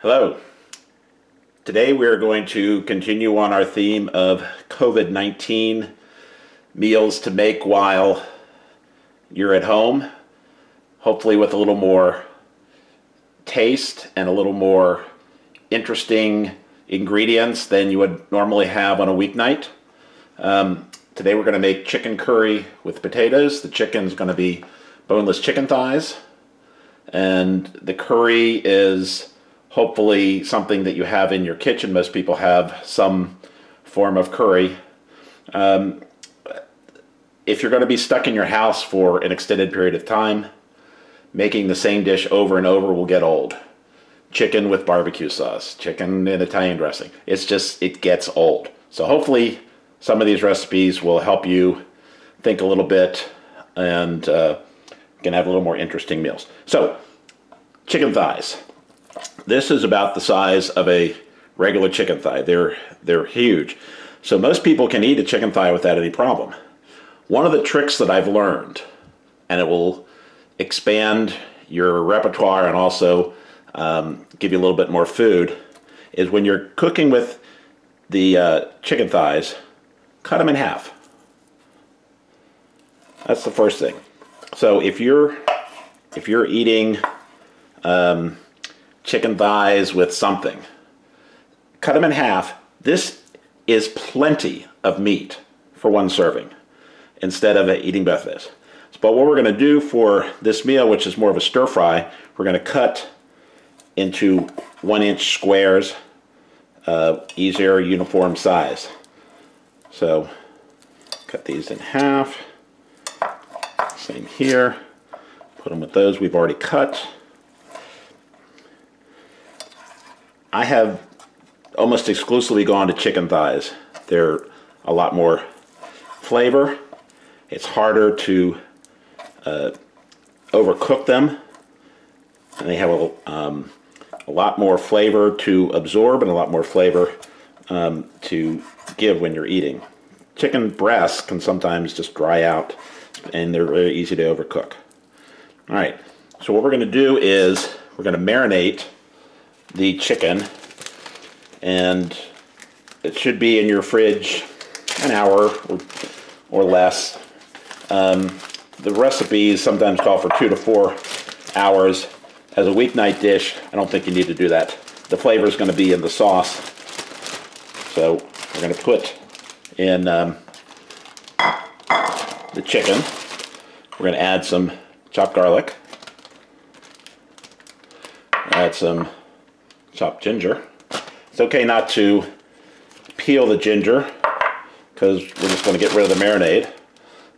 Hello. Today we're going to continue on our theme of COVID-19 meals to make while you're at home, hopefully with a little more taste and a little more interesting ingredients than you would normally have on a weeknight. Today we're going to make chicken curry with potatoes. The chicken's going to be boneless chicken thighs, and the curry is hopefully something that you have in your kitchen. Most people have some form of curry. If you're going to be stuck in your house for an extended period of time, making the same dish over and over will get old. Chicken with barbecue sauce, chicken in Italian dressing. It gets old. So hopefully some of these recipes will help you think a little bit and can have a little more interesting meals. So, chicken thighs. This is about the size of a regular chicken thigh. They're huge. So most people can eat a chicken thigh without any problem. One of the tricks that I've learned, and it will expand your repertoire and also give you a little bit more food, is when you're cooking with the chicken thighs, cut them in half. That's the first thing. So if you're eating chicken thighs with something, cut them in half. This is plenty of meat for one serving instead of eating both of this. But what we're going to do for this meal, which is more of a stir fry, we're going to cut into 1-inch squares, easier uniform size. So cut these in half. Same here. Put them with those we've already cut. I have almost exclusively gone to chicken thighs. They're a lot more flavor. It's harder to overcook them, and they have a lot more flavor to absorb and a lot more flavor to give when you're eating. Chicken breasts can sometimes just dry out, and they're very easy to overcook. All right, so what we're going to do is we're going to marinate the chicken, and it should be in your fridge an hour or less. The recipes sometimes call for 2 to 4 hours. As a weeknight dish, I don't think you need to do that. The flavor is going to be in the sauce. So we're going to put in the chicken. We're going to add some chopped garlic. Add some chopped ginger. It's okay not to peel the ginger because we're just going to get rid of the marinade.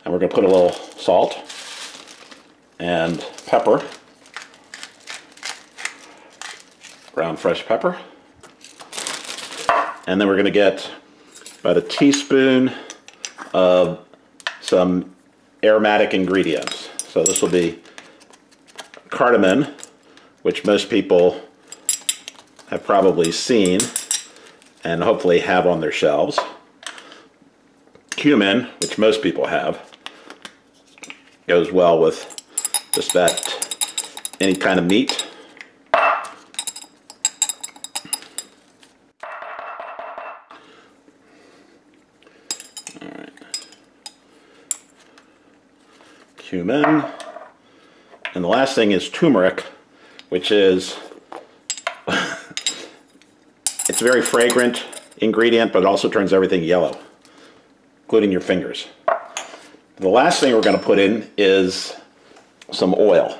And we're going to put a little salt and pepper, ground fresh pepper. And then we're going to get about a teaspoon of some aromatic ingredients. So this will be cardamom, which most people have probably seen and hopefully have on their shelves. Cumin, which most people have, goes well with just about any kind of meat. All right. Cumin. And the last thing is turmeric, which is it's a very fragrant ingredient, but it also turns everything yellow, including your fingers. The last thing we're going to put in is some oil.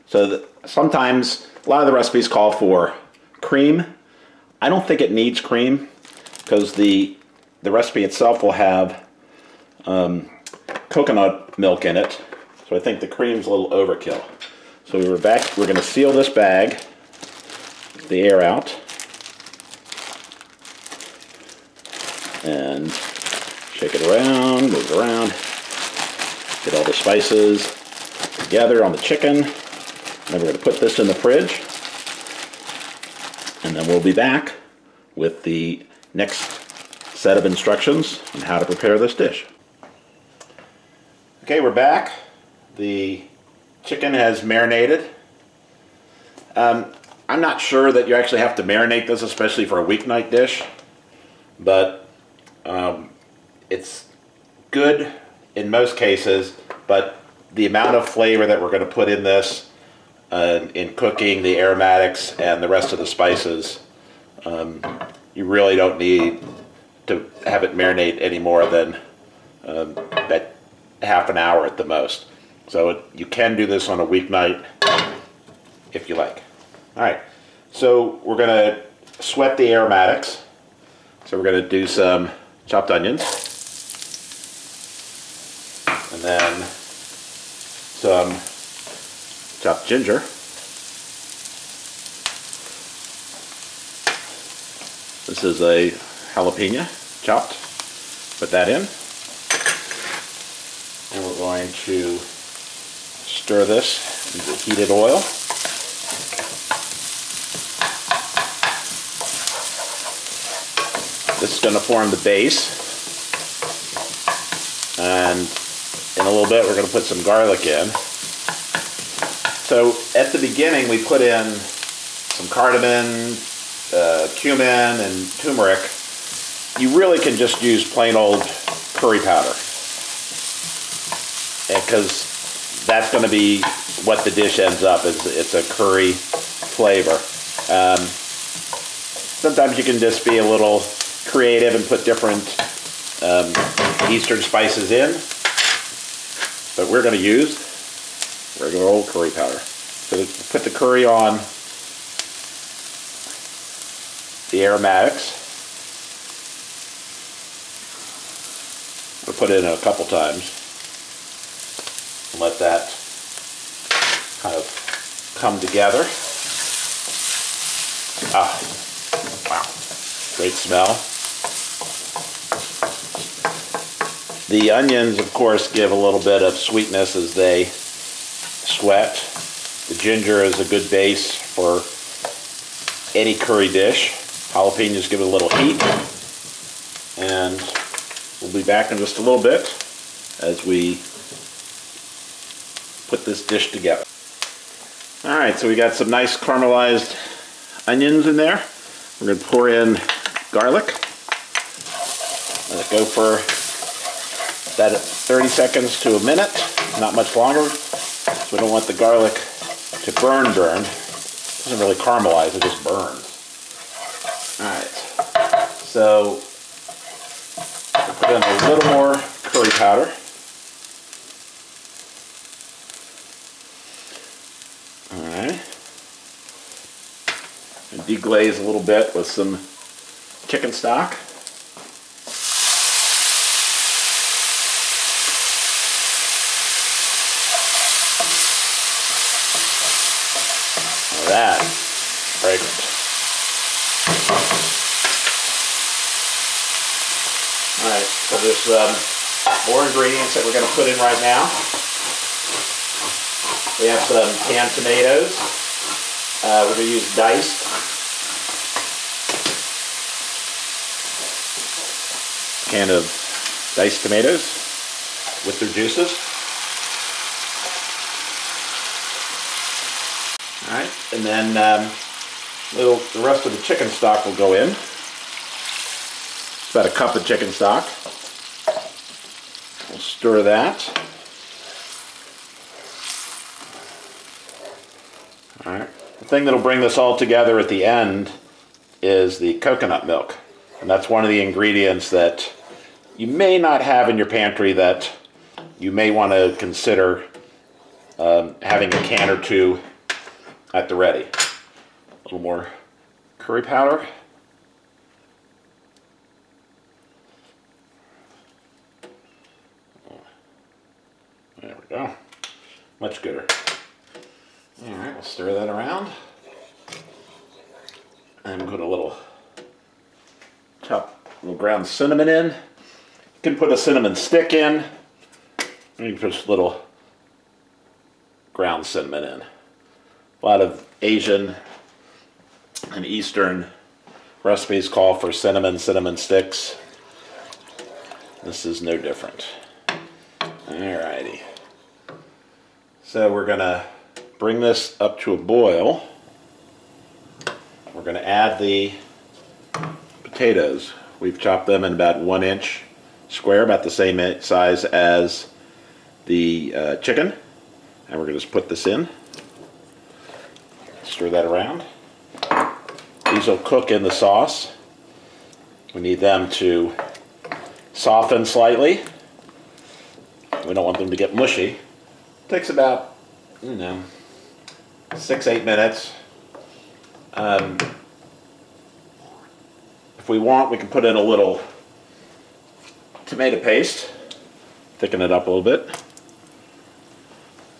So sometimes a lot of the recipes call for cream. I don't think it needs cream because the recipe itself will have coconut milk in it. So I think the cream's a little overkill. So we're going to seal this bag, get the air out, and shake it around, move it around, get all the spices together on the chicken. Then we're going to put this in the fridge, and then we'll be back with the next set of instructions on how to prepare this dish. Okay, we're back. The chicken has marinated. I'm not sure that you actually have to marinate this, especially for a weeknight dish, but it's good in most cases, but the amount of flavor that we're going to put in this, in cooking, the aromatics and the rest of the spices, you really don't need to have it marinate any more than that half an hour at the most. So you can do this on a weeknight if you like. All right, so we're going to sweat the aromatics. So we're going to do some chopped onions, and then some chopped ginger, this is a jalapeno chopped, put that in, and we're going to stir this into heated oil. This is going to form the base, and in a little bit we're going to put some garlic in. So at the beginning we put in some cardamom, cumin, and turmeric. You really can just use plain old curry powder, because that's going to be what the dish ends up is. It's a curry flavor. Sometimes you can just be a little creative and put different Eastern spices in, but we're going to use regular old curry powder. So we put the curry on the aromatics. We'll put it in a couple times and let that kind of come together. Ah, wow, great smell. The onions, of course, give a little bit of sweetness as they sweat. The ginger is a good base for any curry dish. Jalapenos give it a little heat. And we'll be back in just a little bit as we put this dish together. All right, so we got some nice caramelized onions in there. We're going to pour in garlic. Let it go for that 30 seconds to a minute, not much longer. So we don't want the garlic to burn. It doesn't really caramelize, it just burns. Alright, so we'll put in a little more curry powder. Alright. And deglaze a little bit with some chicken stock. That fragrant. All right, so there's more ingredients that we're going to put in right now. We have some canned tomatoes. We're going to use diced. Can of diced tomatoes with their juices. All right, and then the rest of the chicken stock will go in. It's about a cup of chicken stock. We'll stir that. All right. The thing that'll bring this all together at the end is the coconut milk. And that's one of the ingredients that you may not have in your pantry that you may want to consider having a can or two at the ready. A little more curry powder. There we go. Much gooder. All right, we'll stir that around. And put a little ground cinnamon in. You can put a cinnamon stick in. And you can put a little ground cinnamon in. A lot of Asian and Eastern recipes call for cinnamon sticks. This is no different. Alrighty. So we're gonna bring this up to a boil. we're going to add the potatoes. We've chopped them in about 1-inch square, about the same size as the chicken. And we're going to just put this in. Stir that around. These will cook in the sauce. We need them to soften slightly. We don't want them to get mushy. It takes about, 6-8 minutes. If we want, we can put in a little tomato paste, thicken it up a little bit.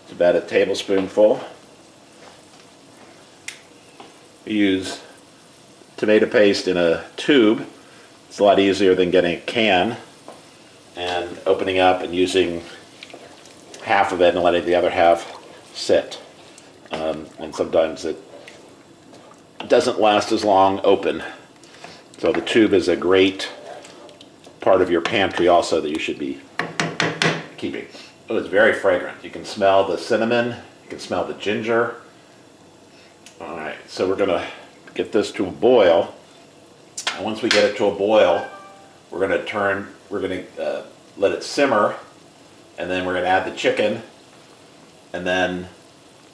It's about a tablespoonful. We use tomato paste in a tube. It's a lot easier than getting a can and opening up and using half of it and letting the other half sit. And sometimes it doesn't last as long open. So the tube is a great part of your pantry also that you should be keeping. Oh, it's very fragrant. You can smell the cinnamon, you can smell the ginger. All right, so we're gonna get this to a boil. And once we get it to a boil, we're gonna let it simmer, and then we're gonna add the chicken, and then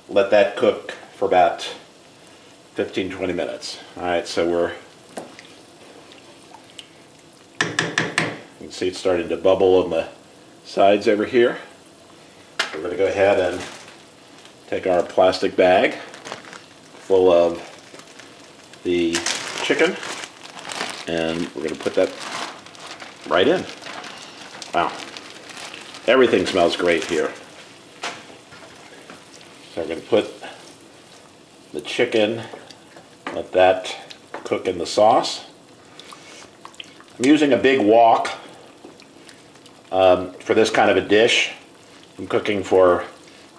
let that cook for about 15-20 minutes. All right, so you can see it's starting to bubble on the sides over here. We're gonna go ahead and take our plastic bag full of the chicken, and we're going to put that right in. Wow. Everything smells great here. So we're going to put the chicken, let that cook in the sauce. I'm using a big wok for this kind of a dish. I'm cooking for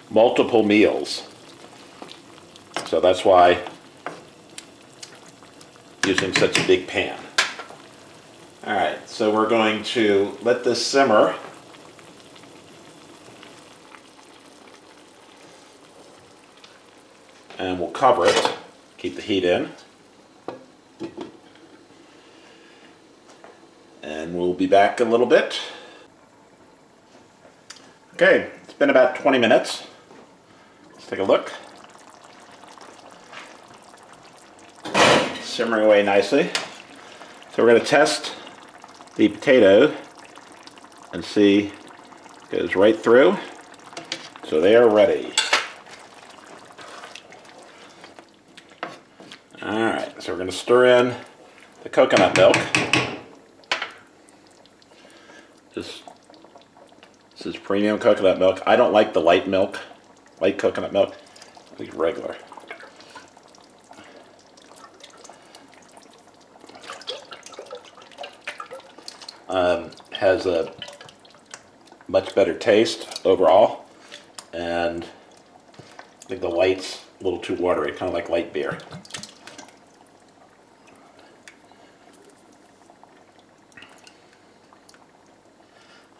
multiple meals. So that's why using such a big pan. All right, so we're going to let this simmer. And we'll cover it, keep the heat in. And we'll be back in a little bit. Okay, it's been about 20 minutes. Let's take a look. Simmering away nicely. So we're going to test the potato and see it goes right through. So they are ready. Alright, so we're going to stir in the coconut milk. This is premium coconut milk. I don't like the light milk, light coconut milk. I like regular. Has a much better taste overall, and I think the light's a little too watery, kind of like light beer.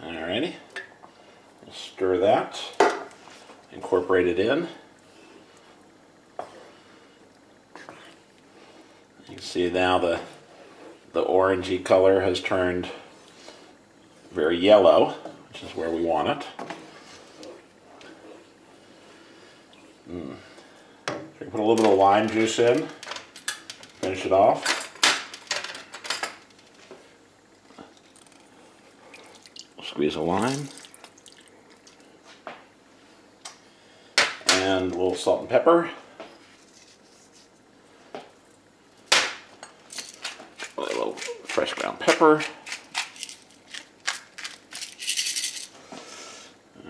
Alrighty, we'll stir that, incorporate it in. You can see now the orangey color has turned very yellow, which is where we want it. So we put a little bit of lime juice in, finish it off. Squeeze a lime. And a little salt and pepper. A little fresh ground pepper.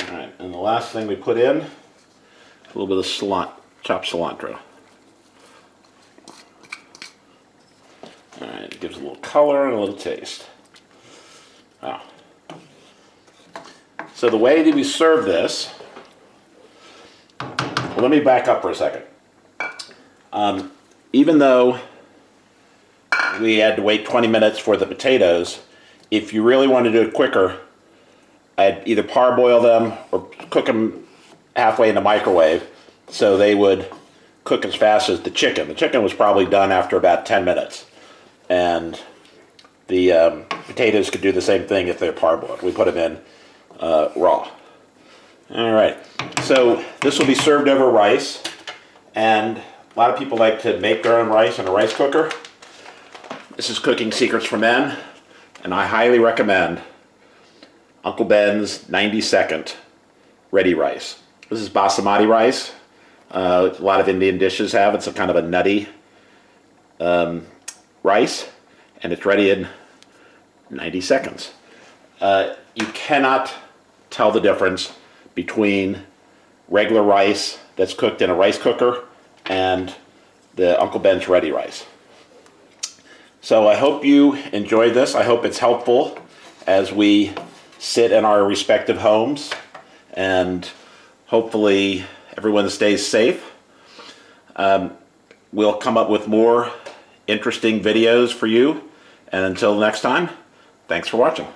Alright, and the last thing we put in, a little bit of chopped cilantro. Alright, it gives a little color and a little taste. Wow. So the way that we serve this, well, let me back up for a second. Even though we had to wait 20 minutes for the potatoes, if you really want to do it quicker, I'd either parboil them or cook them halfway in the microwave so they would cook as fast as the chicken. The chicken was probably done after about 10 minutes. And the potatoes could do the same thing if they're parboiled. We put them in raw. All right, so this will be served over rice, and a lot of people like to make their own rice in a rice cooker. This is Cooking Secrets for Men, and I highly recommend Uncle Ben's 90-second ready rice. This is basmati rice. A lot of Indian dishes have. It's a kind of a nutty rice, and it's ready in 90 seconds. You cannot tell the difference between regular rice that's cooked in a rice cooker and the Uncle Ben's ready rice. So I hope you enjoyed this. I hope it's helpful as we sit in our respective homes, and hopefully everyone stays safe. We'll come up with more interesting videos for you, and until next time, thanks for watching.